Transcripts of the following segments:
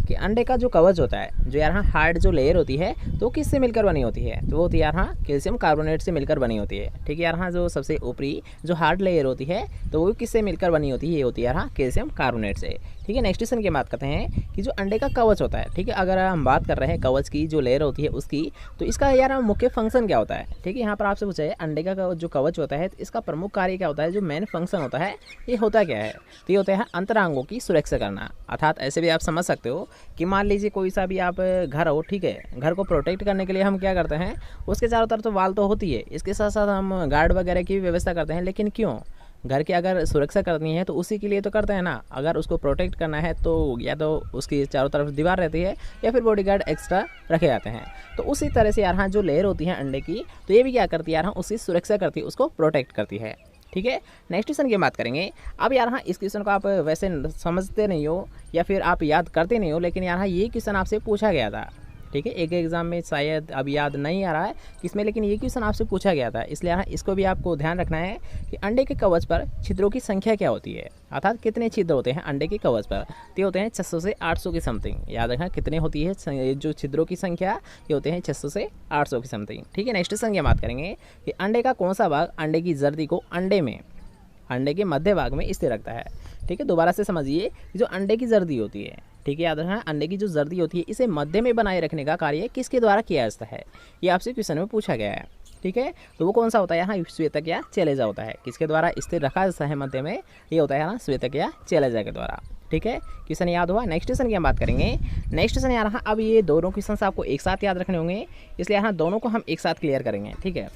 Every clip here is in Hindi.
कि अंडे का जो कवच होता है, जो यहाँ हार्ड जो लेयर होती है, तो किससे मिलकर बनी होती है? तो वो होती है यहाँ कैल्शियम कार्बोनेट से मिलकर बनी होती है। ठीक है, यहाँ जो सबसे ऊपरी जो हार्ड लेयर होती है, तो वो किससे मिलकर बनी होती है? ये होती है यहाँ कैल्शियम कार्बोनेट से। ठीक है, नेक्स्ट क्वेश्चन की बात करते हैं कि जो अंडे का कवच होता है, ठीक है, अगर हम बात कर रहे हैं कवच की जो लेयर होती है उसकी, तो इसका यार मुख्य फंक्शन क्या होता है? ठीक है, यहाँ पर आपसे पूछा है अंडे का जो कवच होता है, तो इसका प्रमुख कार्य क्या होता है? जो मेन फंक्शन होता है ये होता क्या है? तो ये होता है अंतरांगों की सुरक्षा करना। अर्थात ऐसे भी आप समझ सकते हो कि मान लीजिए कोई सा भी आप घर हो, ठीक है, घर को प्रोटेक्ट करने के लिए हम क्या करते हैं, उसके चारों तरफ तो वाल तो होती है, इसके साथ साथ हम गार्ड वगैरह की भी व्यवस्था करते हैं। लेकिन क्यों? घर की अगर सुरक्षा करनी है तो उसी के लिए तो करते हैं ना। अगर उसको प्रोटेक्ट करना है तो या तो उसकी चारों तरफ दीवार रहती है या फिर बॉडीगार्ड एक्स्ट्रा रखे जाते हैं। तो उसी तरह से यहाँ जो लेयर होती है अंडे की, तो ये भी क्या करती है, यहाँ उसकी सुरक्षा करती है, उसको प्रोटेक्ट करती है। ठीक है, नेक्स्ट क्वेश्चन की बात करेंगे। अब यहाँ इस क्वेश्चन को आप वैसे समझते नहीं हो या फिर आप याद करते नहीं हो, लेकिन यहाँ ये क्वेश्चन आपसे पूछा गया था। ठीक है, एक एग्जाम में शायद अब याद नहीं आ रहा है किसमें, लेकिन ये क्वेश्चन आपसे पूछा गया था, इसलिए यहाँ इसको भी आपको ध्यान रखना है कि अंडे के कवच पर छिद्रों की संख्या क्या होती है, अर्थात कितने छिद्र होते हैं अंडे के कवच पर? तो होते हैं 600 से 800 की समथिंग। याद रखना कितने होती है जो छिद्रों की संख्या, ये होते हैं 600 से 800 की समथिंग। ठीक है, नेक्स्ट क्वेश्चन की बात करेंगे कि अंडे का कौन सा भाग अंडे की जर्दी को अंडे के मध्य भाग में स्थिर रखता है? ठीक है, दोबारा से समझिए, जो अंडे की जर्दी होती है, ठीक है, याद रखना अंडे की जो जर्दी होती है इसे मध्य में बनाए रखने का कार्य किसके द्वारा किया जाता है? ये आपसे क्वेश्चन में पूछा गया है। ठीक है, तो वो कौन सा होता है? यहाँ श्वेतक या चैलेजा होता है। किसके द्वारा स्थिर रखा जाता है मध्य में? ये होता है यहाँ श्वेतक या चैलेजा के द्वारा। ठीक है, क्वेश्चन याद हुआ। नेक्स्ट क्वेश्चन की हम बात करेंगे। नेक्स्ट क्वेश्चन यहाँ अब ये दोनों क्वेश्चन आपको एक साथ याद रखने होंगे, इसलिए यहाँ दोनों को हम एक साथ क्लियर करेंगे। ठीक है,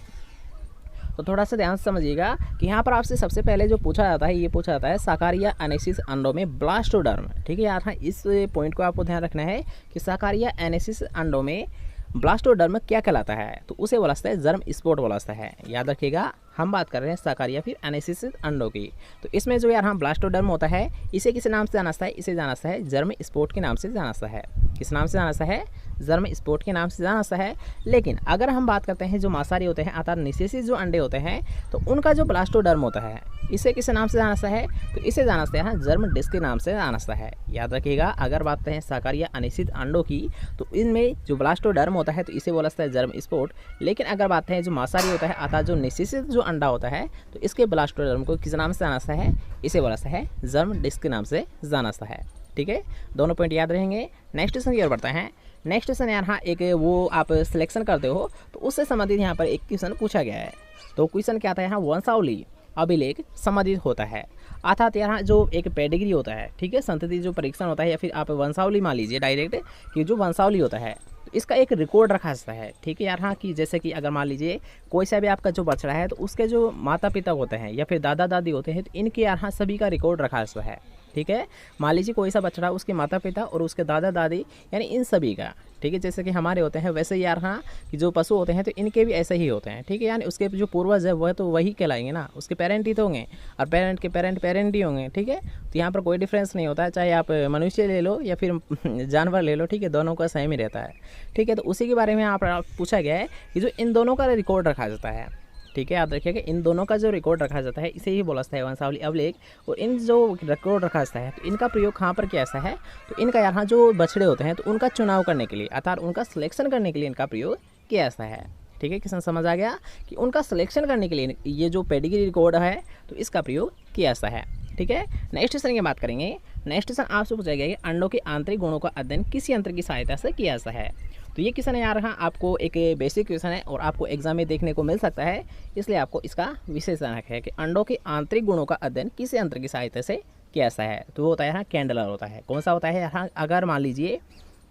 तो थोड़ा सा ध्यान से समझिएगा कि यहाँ पर आपसे सबसे पहले जो पूछा जाता है, ये पूछा जाता है साकारिया एनेसिस अंडों में ब्लास्टोडर्म। ठीक है, यहाँ इस पॉइंट को आपको ध्यान रखना है कि साकारिया एनेसिस अंडों में ब्लास्टोडर्म क्या कहलाता है? तो उसे बोला जाता है जर्म स्पोर्ट बोला जाता है। याद रखिएगा, हम बात कर रहे हैं साकारिया फिर एनेसिस अंडों की। तो इसमें जो यार ब्लास्टोडर्म होता है, इसे किस नाम से जाना जाता है? इसे जाना जाता है जर्म स्पोर्ट के नाम से जाना जाता है। किस नाम से जाना जाता है? जर्म स्पोर्ट के नाम से जाना जाता है। लेकिन अगर हम बात करते हैं जो मांसाहारी होते हैं अर्थात निषेचित जो अंडे होते हैं, तो उनका जो ब्लास्टोडर्म होता है इसे किस नाम से जाना जाता है? तो इसे जाना जाता है जर्म डिस्क के नाम से जाना जाता है। याद रखिएगा, अगर बात करते हैं साकारिया अनिश्चित अंडों की, तो इनमें जो ब्लास्टोडर्म होता है तो इसे बोला जाता है जर्म स्पोर्ट। लेकिन अगर बात करें जो मांसाहारी होता है अर्थात जो निषेचित जो अंडा होता है, तो इसके ब्लास्टोडर्म को किस नाम से जाना जाता है? इसे बोला जाता है जर्म डिस्क के नाम से जाना जाता है। ठीक है, दोनों पॉइंट याद रहेंगे। नेक्स्ट क्वेश्चन की ओर बढ़ते हैं। नेक्स्ट क्वेश्चन यहाँ एक वो आप सिलेक्शन करते हो, तो उससे संबंधित यहाँ पर एक क्वेश्चन पूछा गया है। तो क्वेश्चन क्या था? यहाँ वंशावली अभिलेख संबंधित होता है, अर्थात यहाँ जो एक पेडिग्री होता है, ठीक है, संतति जो परीक्षण होता है, या फिर आप वंशावली मान लीजिए डायरेक्ट कि जो वंशावली होता है तो इसका एक रिकॉर्ड रखा जाता है। ठीक है यार, हाँ, कि जैसे कि अगर मान लीजिए कोई सा भी आपका जो बछड़ा है, तो उसके जो माता पिता होते हैं या फिर दादा दादी होते हैं, तो इनके यहाँ सभी का रिकॉर्ड रखा जाता है। ठीक है, मान लीजिए कोई सा बछड़ा, उसके माता पिता और उसके दादा दादी, यानी इन सभी का, ठीक है, जैसे कि हमारे होते हैं वैसे ही यार हाँ कि जो पशु होते हैं तो इनके भी ऐसे ही होते हैं। ठीक है, यानी उसके जो पूर्वज है वह तो वही कहलाएंगे ना, उसके पेरेंट ही तो होंगे और पेरेंट के पेरेंट ही होंगे। ठीक है, तो यहाँ पर कोई डिफरेंस नहीं होता है, चाहे आप मनुष्य ले लो या फिर जानवर ले लो, ठीक है, दोनों का सेम ही रहता है। ठीक है, तो उसी के बारे में आप पूछा गया है कि जो इन दोनों का रिकॉर्ड रखा जाता है। ठीक है, याद रखिएगा, इन दोनों का जो रिकॉर्ड रखा जाता है इसे ही बोला जाता है वंशावली अभिलेख। और इन जो रिकॉर्ड रखा जाता है तो इनका प्रयोग कहाँ पर किया जाता है? तो इनका यहाँ जो बछड़े होते हैं तो उनका चुनाव करने के लिए अर्थात उनका सिलेक्शन करने के लिए इनका प्रयोग किया जाता है। ठीक है, किसान समझ आ गया कि उनका सिलेक्शन करने के लिए ये जो पेडिग्री रिकॉर्ड है तो इसका प्रयोग किया जाता है। ठीक है, नेक्स्ट क्वेश्चन की बात करेंगे। नेक्स्ट क्वेश्चन आपसे पूछा गया कि अंडों के आंतरिक गुणों का अध्ययन किस यंत्र की सहायता से किया जाता है? तो ये क्वेश्चन यार हाँ आपको एक बेसिक क्वेश्चन है और आपको एग्जाम में देखने को मिल सकता है, इसलिए आपको इसका विशेष ध्यान रखना है कि अंडों के आंतरिक गुणों का अध्ययन किस यंत्र की सहायता से किया जाता है? तो वो होता है यहाँ कैंडलर होता है। कौन सा होता है यहाँ? अगर मान लीजिए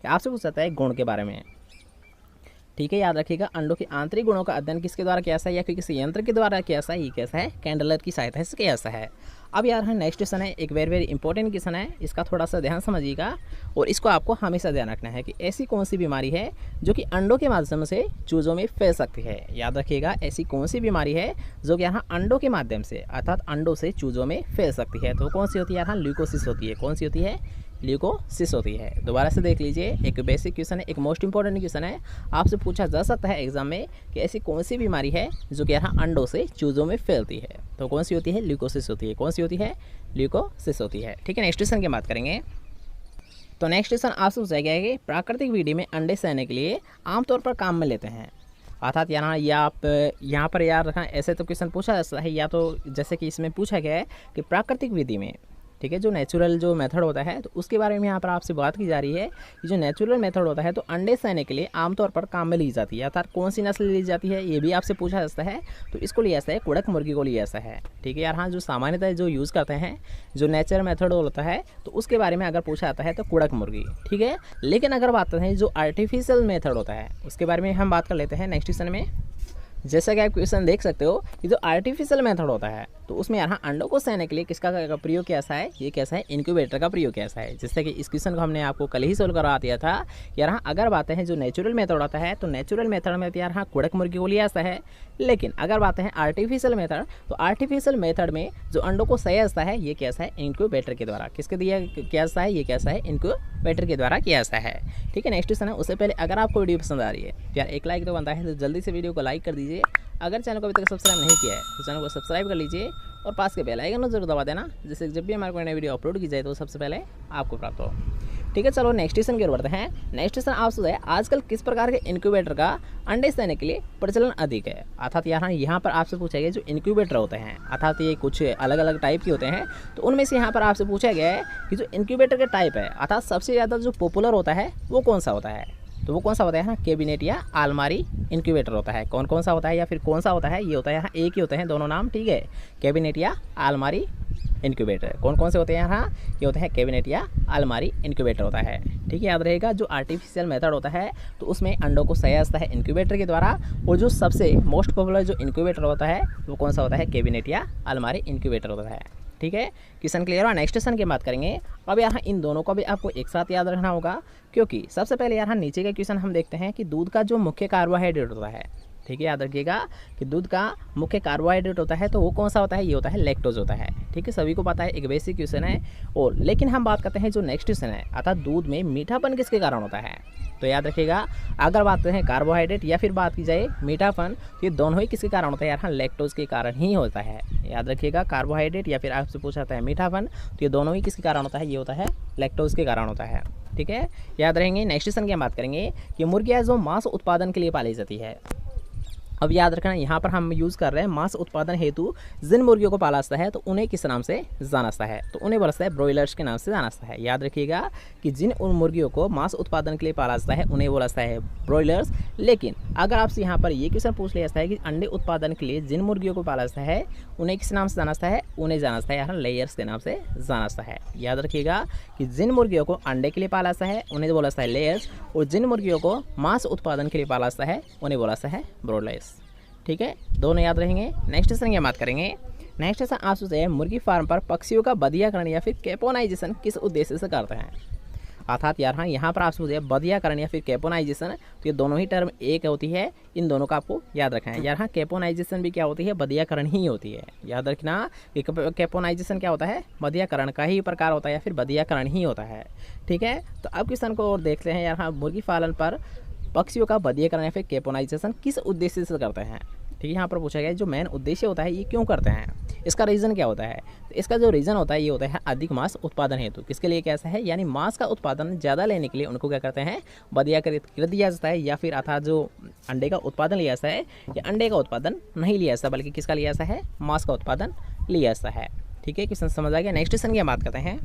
आपसे पूछ सकता है गुण के बारे में, ठीक है, याद रखिएगा, अंडों के आंतरिक गुणों का अध्ययन किसके द्वारा किया जाता है या फिर किसी यंत्र के द्वारा किया जाता है? ये कैसा है? कैंडलर की सहायता से किया जाता है। अब यार नेक्स्ट क्वेश्चन है, एक वेरी इंपॉर्टेंट क्वेश्चन है, इसका थोड़ा सा ध्यान समझिएगा और इसको आपको हमेशा ध्यान रखना है कि ऐसी कौन सी बीमारी है जो कि अंडों के माध्यम से चूजों में फैल सकती है? याद रखिएगा, ऐसी कौन सी बीमारी है जो कि यहाँ अंडों के माध्यम से अर्थात अंडों से चूजों में फैल सकती है? तो कौन सी होती है? यहाँ ल्यूकोसिस होती है। कौन सी होती है? ल्यूकोसिस होती है। दोबारा से देख लीजिए, एक बेसिक क्वेश्चन है, एक मोस्ट इंपॉर्टेंट क्वेश्चन है, आपसे पूछा जा सकता है एग्जाम में कि ऐसी कौन सी बीमारी है जो कि यहाँ अंडों से चूजों में फैलती है? तो कौन सी होती है? ल्यूकोसिस होती है। कौन सी होती है? ल्यूकोसिस होती है। ठीक है, नेक्स्ट क्वेश्चन की बात करेंगे। तो नेक्स्ट क्वेश्चन आपसे पूछा गया है कि प्राकृतिक विधि में अंडे सहने के लिए आमतौर पर काम में लेते हैं। अर्थात यहाँ पर याद रखना, ऐसे तो क्वेश्चन पूछा जा सकता है, या तो जैसे कि इसमें पूछा गया है कि प्राकृतिक विधि में, ठीक है, जो नेचुरल जो मेथड होता है तो उसके बारे में यहाँ पर आपसे बात की जा रही है कि जो नेचुरल मेथड होता है तो अंडे सहने के लिए आमतौर पर काम में ली जाती है। अर्थात कौन सी नस्ल ली जाती है ये भी आपसे पूछा जाता है, तो इसको लिया जाता है कुड़क मुर्गी को लिया जाता है। ठीक है यार, हाँ, जो सामान्यतः जो यूज़ करते हैं जो नेचुरल मेथड होता है तो उसके बारे में अगर पूछा जाता है तो कुड़क मुर्गी, ठीक है। लेकिन अगर बात करते हैं जो आर्टिफिशियल मेथड होता है उसके बारे में हम बात कर लेते हैं नेक्स्ट क्वेश्चन में। जैसा कि आप क्वेश्चन देख सकते हो कि जो आर्टिफिशियल मेथड होता है तो उसमें यहाँ अंडों को सहने के लिए किसका प्रयोग कैसा है, ये कैसा है, इनक्यूबेटर का प्रयोग कैसा है। जैसे कि इस क्वेश्चन को हमने आपको कल ही सोल्व करवा दिया था। यहाँ अगर बातें हैं जो नेचुरल मेथड होता है तो नेचुरल मेथड में तो यहाँ कुड़क मुर्गी को लिया जाता है। लेकिन अगर बातें हैं आर्टिफिशियल मेथड तो आर्टिफिशियल मेथड में जो अंडों को सहा जाता है ये कैसा है, इनक्यूबेटर के द्वारा। किसके दिया किया जाता है, ये कैसा है, इनक्यूबेटर के द्वारा किया जाता है। ठीक है, नेक्स्ट क्वेश्चन है। उससे पहले अगर आपको वीडियो पसंद आ रही है तो यार एक लाइक तो बनता है, तो जल्दी से वीडियो को लाइक कर दीजिए। अगर चैनल को अभी तक सब्सक्राइब नहीं किया है तो चैनल को सब्सक्राइब कर लीजिए और पास के बेल आइकन को जरूर दबा देना, जिससे जब भी हमारे कोई नई वीडियो अपलोड की जाए तो सबसे पहले आपको प्राप्त हो। ठीक है, चलो नेक्स्ट क्वेश्चन की ओर बढ़ते हैं। नेक्स्ट क्वेश्चन आपसे है आजकल किस प्रकार के इनक्यूबेटर का अंडे सहने के लिए प्रचलन अधिक है। अर्थात यहाँ पर आपसे पूछा गया जो इनक्यूबेटर होते हैं, अर्थात ये कुछ अलग अलग टाइप के होते हैं, तो उनमें से यहाँ पर आपसे पूछा गया है कि जो इनक्यूबेटर का टाइप है अर्थात सबसे ज़्यादा जो पॉपुलर होता है वो कौन सा होता है। तो वो कौन सा होता है, कैबिनेट या आलमारी इनक्यूबेटर होता है। कौन सा होता है या फिर कौन सा होता है, ये होता है यहाँ एक ही होते हैं दोनों नाम, ठीक है, कैबिनेट या आलमारी इनक्यूबेटर। कौन से होते हैं यहाँ, ये होता है कैबिनेट या आलमारी इनक्यूबेटर होता है। ठीक है, याद रहेगा जो आर्टिफिशियल मेथड होता है तो उसमें अंडों को सहा जाता है इनक्यूबेटर के द्वारा, और जो सबसे मोस्ट पॉपुलर जो इनक्यूबेटर होता है वो कौन सा होता है, कैबिनेट या आलमारी इनक्यूबेटर होता है। ठीक है, क्वेश्चन क्लियर हुआ। नेक्स्ट क्वेश्चन की बात करेंगे। अब यहाँ इन दोनों को भी आपको एक साथ याद रखना होगा, क्योंकि सबसे पहले यहाँ नीचे का क्वेश्चन हम देखते हैं कि दूध का जो मुख्य कार्बोहाइड्रेट होता है, ठीक है, याद रखिएगा कि दूध का मुख्य कार्बोहाइड्रेट होता है तो वो कौन सा होता है, ये होता है लैक्टोज होता है। ठीक है, सभी को पता है, एक बेसिक क्वेश्चन है। और लेकिन हम बात करते हैं जो नेक्स्ट क्वेश्चन है, अर्थात दूध में मीठापन किसके कारण होता है। तो याद रखिएगा अगर बात करें कार्बोहाइड्रेट या फिर बात की जाए मीठापन, तो ये दोनों ही किसके कारण होता है, यहाँ लैक्टोज के कारण ही होता है। याद रखिएगा कार्बोहाइड्रेट या फिर आपसे पूछा जाता है मीठापन, तो ये दोनों ही किसके कारण होता है, ये होता है लैक्टोज के कारण होता है। ठीक है, याद रहेंगे। नेक्स्ट क्वेश्चन की हम बात करेंगे कि मुर्गियाँ जो मांस उत्पादन के लिए पाली जाती है। अब याद रखना यहाँ पर हम यूज़ कर रहे हैं मांस उत्पादन हेतु जिन मुर्गियों को पाला जाता है तो उन्हें किस नाम से जाना जाता है, तो उन्हें बोला जाता है ब्रॉयलर्स के नाम से जाना जाता है। याद रखिएगा कि जिन उन मुर्गियों को मांस उत्पादन के लिए पाला जाता है उन्हें बोला जाता है ब्रॉयलर्स। लेकिन अगर आपसे यहाँ पर ये क्वेश्चन पूछ लिया जाता है कि अंडे उत्पादन के लिए जिन मुर्गियों को पाला जाता है उन्हें किस नाम से जाना जाता है, उन्हें जाना जाता है यहाँ लेयर्स के नाम से जाना जाता है। याद रखिएगा कि जिन मुर्गियों को अंडे के लिए पाला जाता है उन्हें बोला जाता है लेयर्स, और जिन मुर्गियों को मांस उत्पादन के लिए पाला जाता है उन्हें बोला जाता है ब्रॉयलर्स। ठीक है, दोनों याद रहेंगे। नेक्स्ट क्वेश्चन की बात करेंगे। नेक्स्ट क्वेश्चन आपसे मुर्गी फार्म पर पक्षियों का बधियाकरण या फिर कैपोनाइजेशन किस उद्देश्य से करते हैं। अर्थात यार हाँ, यहाँ पर आपसे पूछे बधियाकरण या फिर कैपोनाइजेशन, तो ये दोनों ही टर्म एक होती है, इन दोनों का आपको याद रखना है। यार हाँ, कैपोनाइजेशन भी क्या होती है, बधियाकरण ही होती है। याद रखना कि कैपोनाइजेशन क्या होता है, बधियाकरण का ही प्रकार होता है या फिर बधियाकरण ही होता है। ठीक है, तो अब क्वेश्चन को और देखते हैं। यार हाँ, मुर्गी पालन पर पक्षियों का बधियाकरण या फिर कैपोनाइजेशन किस उद्देश्य से करते हैं। ठीक है, यहाँ पर पूछा गया जो मेन उद्देश्य होता है ये क्यों करते हैं, इसका रीज़न क्या होता है। तो इसका जो रीज़न होता है ये होता है अधिक मांस उत्पादन हेतु। किसके लिए कैसा है, यानी मांस का उत्पादन ज़्यादा लेने के लिए उनको क्या करते हैं, बधियाकृत कर दिया जाता है, या फिर अर्थात जो अंडे का उत्पादन लिया जाता है या अंडे का उत्पादन नहीं लिया जाता बल्कि किसका लिया जाता है, मांस का उत्पादन लिया जाता है। ठीक है, क्वेश्चन समझ आ गया। नेक्स्ट क्वेश्चन की बात करते हैं।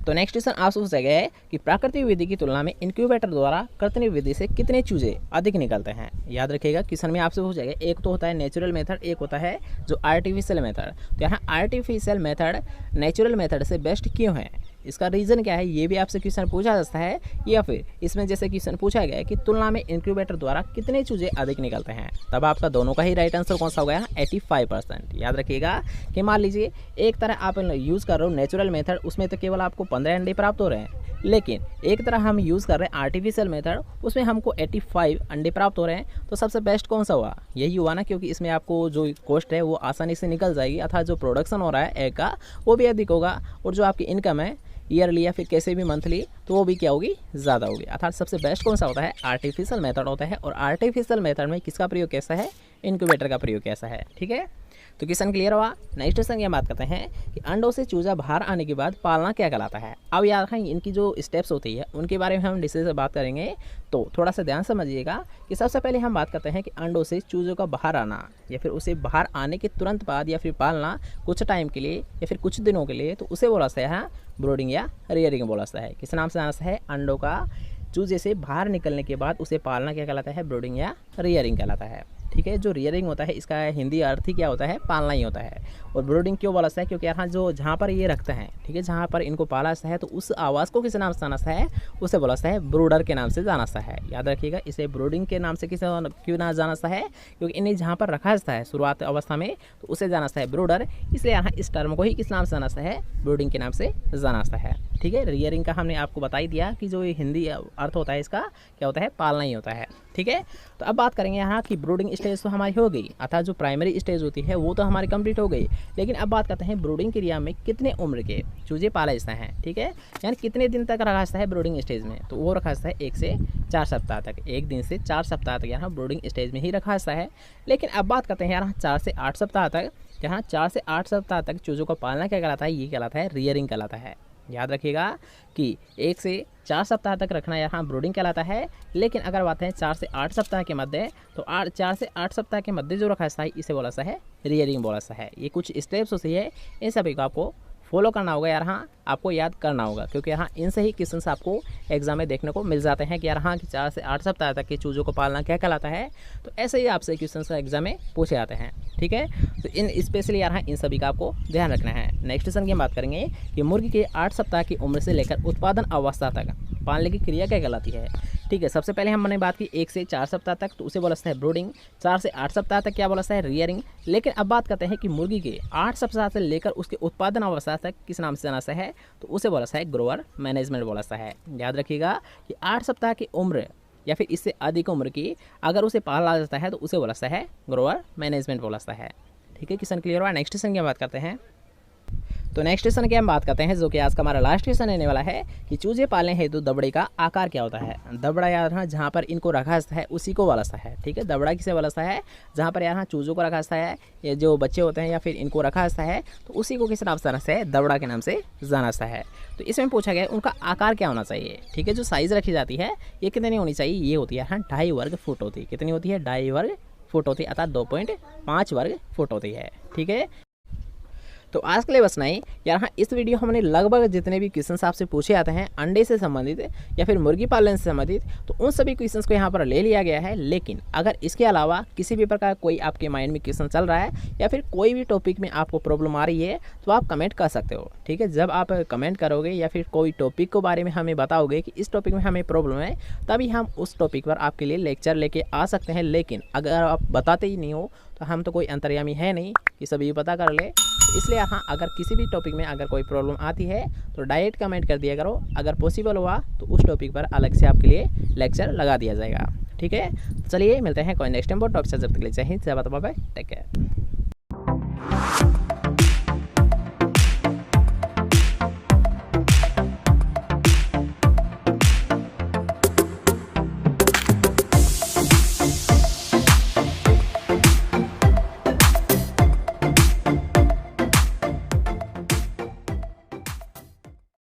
तो नेक्स्ट क्वेश्चन आपसे पूछा गया है कि प्राकृतिक विधि की तुलना में इनक्यूबेटर द्वारा कृत्रिम विधि से कितने चूजे अधिक निकलते हैं। याद रखिएगा क्वेश्चन में आपसे पूछा गया एक तो होता है नेचुरल मेथड, एक होता है जो आर्टिफिशियल मेथड। तो यहाँ आर्टिफिशियल मेथड नेचुरल मेथड से बेस्ट क्यों है, इसका रीज़न क्या है, ये भी आपसे क्वेश्चन पूछा जा सकता है। या फिर इसमें जैसे क्वेश्चन पूछा गया है कि तुलना में इनक्यूबेटर द्वारा कितने चूजे अधिक निकलते हैं, तब आपका दोनों का ही राइट आंसर कौन सा हो गया, 85%। याद रखिएगा कि मान लीजिए एक तरह आप यूज़ कर रहे हो नेचुरल मेथड, उसमें तो केवल आपको 15 अंडे प्राप्त हो रहे हैं, लेकिन एक तरह हम यूज़ कर रहे हैं आर्टिफिशियल मेथड, उसमें हमको 85 अंडे प्राप्त हो रहे हैं। तो सबसे बेस्ट कौन सा हुआ, यही हुआ ना, क्योंकि इसमें आपको जो कॉस्ट है वो आसानी से निकल जाएगी, अर्थात जो प्रोडक्शन हो रहा है एग का वो भी अधिक होगा, और जो आपकी इनकम है ईयरली या फिर कैसे भी मंथली तो वो भी क्या होगी, ज़्यादा होगी। अर्थात सबसे बेस्ट कौन सा होता है, आर्टिफिशियल मेथड होता है। और आर्टिफिशियल मेथड में किसका प्रयोग कैसा है, इनक्यूबेटर का प्रयोग कैसा है। ठीक है, तो क्वेश्चन क्लियर हुआ। नेक्स्ट क्वेश्चन की हम बात करते हैं कि अंडों से चूजा बाहर आने के बाद पालना क्या कहलाता है। अब याद रखें इनकी जो स्टेप्स होती है उनके बारे में हम डिटेल से बात करेंगे, तो थोड़ा सा ध्यान समझिएगा कि सबसे पहले हम बात करते हैं कि अंडों से चूजों का बाहर आना या फिर उसे बाहर आने के तुरंत बाद या फिर पालना कुछ टाइम के लिए या फिर कुछ दिनों के लिए, तो उसे बोला जाता है ब्रूडिंग या रियरिंग बोला जाता है। किस नाम से जाना है? अंडों का चूजे से बाहर निकलने के बाद उसे पालना क्या कहलाता है? ब्रूडिंग या रियरिंग कहलाता है। ठीक है, जो रियरिंग होता है इसका हिंदी अर्थ ही क्या होता है? पालना ही होता है। और ब्रूडिंग क्यों बोला जाता है? क्योंकि यहाँ जो जहाँ पर ये रखते हैं, ठीक है, जहाँ पर इनको पाला जाता है तो उस आवास को किस नाम से जाना है? उसे बोला जाता है ब्रूडर के नाम से जाना है। याद रखिएगा, इसे ब्रूडिंग के नाम से किस क्यों ना जाना है? क्योंकि इन्हें जहाँ पर रखा जाता है शुरुआत अवस्था में तो उसे जाना है ब्रूडर, इसलिए यहाँ इस टर्म को ही किस नाम से जाना है? ब्रूडिंग के नाम से जाना है। ठीक है, रियरिंग का हमने आपको बता ही दिया कि जो ये हिंदी अर्थ होता है इसका क्या होता है? पालना ही होता है। ठीक है, तो अब बात करेंगे यहाँ की ब्रूडिंग स्टेज तो हमारी हो गई, अर्थात जो प्राइमरी स्टेज होती है वो तो हमारी कंप्लीट हो गई। लेकिन अब बात करते हैं ब्रूडिंग क्रिया में कितने उम्र के चूजे पाले जाते हैं। ठीक है, यानी कितने दिन तक रखा जाता है ब्रूडिंग स्टेज में, तो वो रखा जाता है 1 से 4 सप्ताह तक। 1 दिन से 4 सप्ताह तक यहाँ ब्रूडिंग स्टेज में ही रखा जाता है। लेकिन अब बात करते हैं यहाँ 4 से 8 सप्ताह तक, यहाँ 4 से 8 सप्ताह तक चूजों का पालना क्या कहलाता है? ये कहलाता है रियरिंग कहलाता है। याद रखिएगा कि 1 से 4 सप्ताह तक रखना यहाँ ब्रूडिंग कहलाता है। लेकिन अगर बात है 4 से 8 सप्ताह के मध्य, तो 4 से 8 सप्ताह के मध्य जो रखा है इसे बोला सा है रियरिंग बोला सा है। ये कुछ स्टेप्स होती है, इन सभी को आपको फॉलो करना होगा यार, हाँ आपको याद करना होगा, क्योंकि यहाँ इनसे ही क्वेश्चन आपको एग्जाम में देखने को मिल जाते हैं कि यार हाँ कि 4 से 8 सप्ताह तक के चूजों को पालना क्या कहलाता है। तो ऐसे ही आपसे क्वेश्चन एग्जाम में पूछे जाते हैं। ठीक है, तो इन स्पेशली यार हाँ इन सभी का आपको ध्यान रखना है। नेक्स्ट क्वेश्चन की हम बात करेंगे कि मुर्गी के 8 सप्ताह की उम्र से लेकर उत्पादन अवस्था तक पालने की क्रिया क्या कहलाती है। ठीक है, सबसे पहले हमने बात की 1 से 4 सप्ताह तक, तो उसे बोला जाता है ब्रूडिंग। 4 से 8 सप्ताह तक क्या बोला जाता है? रियरिंग। लेकिन अब बात करते हैं कि मुर्गी के 8 सप्ताह से लेकर उसके उत्पादन अवस्था तक किस नाम से जाना है? तो उसे बोला जाता है ग्रोअर मैनेजमेंट बोला जाता है। याद रखिएगा कि 8 सप्ताह की उम्र या फिर इससे अधिक उम्र की अगर उसे पाला जाता है तो उसे बोला जाता है ग्रोअर मैनेजमेंट बोला जाता है। ठीक है, क्वेश्चन क्लियर हुआ। नेक्स्ट क्वेश्चन की बात करते हैं। तो नेक्स्ट क्वेश्चन की हम बात करते हैं, जो कि आज का हमारा लास्ट क्वेश्चन रहने वाला है कि चूजे पालने हेतु दबड़े का आकार क्या होता है। दबड़ा यार हाँ जहाँ पर इनको रखा जाता है उसी को वाला है। ठीक है, दबड़ा किसे वाला है? जहाँ पर यार हाँ चूजों को रखा जाता है, ये जो बच्चे होते हैं या फिर इनको रखा जाता है तो उसी को किस नाम से जाना है? दबड़ा के नाम से जाना है। तो इसमें पूछा गया उनका आकार क्या होना चाहिए। ठीक है, जो साइज़ रखी जाती है ये कितनी होनी चाहिए? ये होती है हाँ 2.5 वर्ग फुट होती है। कितनी होती है? 2.5 वर्ग फुट होती है, अर्थात 2.5 वर्ग फुट होती है। ठीक है, तो आज के लिए बस नहीं यार हाँ, इस वीडियो हमने लगभग जितने भी क्वेश्चंस आपसे पूछे जाते हैं अंडे से संबंधित या फिर मुर्गी पालन से संबंधित, तो उन सभी क्वेश्चंस को यहाँ पर ले लिया गया है। लेकिन अगर इसके अलावा किसी भी प्रकार कोई आपके माइंड में क्वेश्चन चल रहा है या फिर कोई भी टॉपिक में आपको प्रॉब्लम आ रही है तो आप कमेंट कर सकते हो। ठीक है, जब आप कमेंट करोगे या फिर कोई टॉपिक के बारे में हमें बताओगे कि इस टॉपिक में हमें प्रॉब्लम है, तभी हम उस टॉपिक पर आपके लिए लेक्चर लेके आ सकते हैं। लेकिन अगर आप बताते ही नहीं हो तो हम तो कोई अंतर्यामी है नहीं कि सभी पता कर ले। इसलिए हाँ, अगर किसी भी टॉपिक में अगर कोई प्रॉब्लम आती है तो डायरेक्ट कमेंट कर दिया करो। अगर पॉसिबल हुआ तो उस टॉपिक पर अलग से आपके लिए लेक्चर लगा दिया जाएगा। ठीक है, चलिए मिलते हैं कोई नेक्स्ट टाइम पर टॉपिक से। जब तक के लिए जय हिंद, जय Bharat, bye bye, take care.